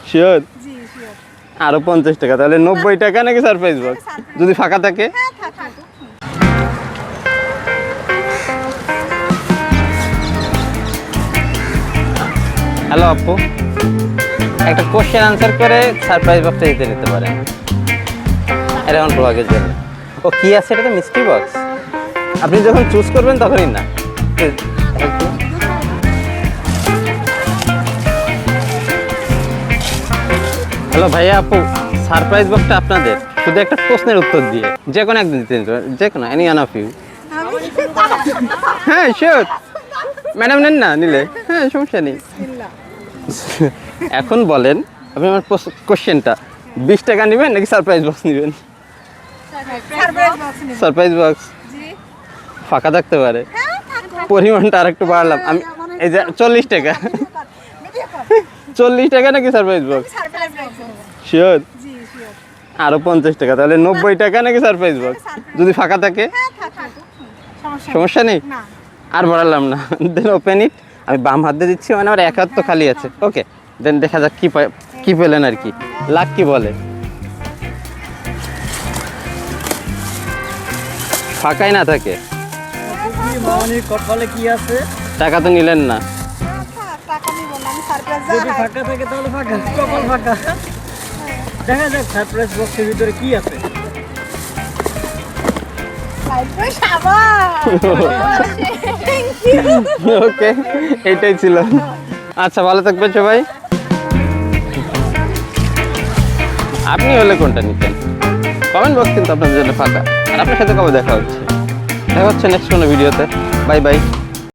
Sure? আরো 50 টাকা, তাহলে 90 টাকা নাকি সারপ্রাইজ বক্স যদি ফাঁকা থাকে? হ্যালো আপু, একটা কোশ্চেন আনসার করে সারপ্রাইজ বক্সটা দিতে নিতে পারেন অ্যারাউন্ড ব্লগের জন্য। ও কি আছে এটাতে? Mystery box. আপনি যখন চুজ করবেন তখনই না। হ্যালো ভাইয়া আপু, সারপ্রাইজ বক্সটা আপনাদের, শুধু একটা প্রশ্নের উত্তর দিয়ে যে কোনো একদিন দিতে নিতে পারেন, যে কোনো এনি ওয়ান অফ ইউ। হ্যাঁ শিওর ম্যাডাম, নেন না নিলে? হ্যাঁ সমস্যা নেই। এখন বলেন আপনি আমার কোশ্চেনটা, 20 টাকা নেবেন নাকি সারপ্রাইজ বক্স নেবেন? সারপ্রাইজ বক্স ফাঁকা থাকতে পারে, পরিমাণটা আর একটু বাড়লাম আমি, এই যে 40 টাকা। 40 টাকা নাকি সারপ্রাইজ বক্স? শিওর? আরো 50 টাকা, তাহলে 90 টাকা নাকি সারপ্রাইজ বক্স যদি ফাঁকা থাকে? সমস্যা নেই, আর বাড়ালাম না। Then open it. আমি বাম হাত দিয়ে দিচ্ছি, মানে আমার এক হাত তো খালি আছে। ওকে, দেন দেখা যাক কি পেলেন আর কি, লাক কি বলে। ফাঁকাই না থাকে, কি আছে? টাকা তো নিলেন না। যদি ফাঁকা থাকে তাহলে ফাঁকা, কপাল ফাঁকা। দেখা যাক সারপ্রাইজ বক্সের ভিতরে কি আছে। ওকে, এইটাই ছিল। আচ্ছা ভালো থাকবেন সবাই। আপনি হলে কোনটা নিতেন? কমেন্ট বক্স কিন্তু আপনাদের জন্য ফাঁকা। আর আপনার সাথে কবে দেখা হচ্ছে নেক্সট কোনো ভিডিওতে। Bye bye.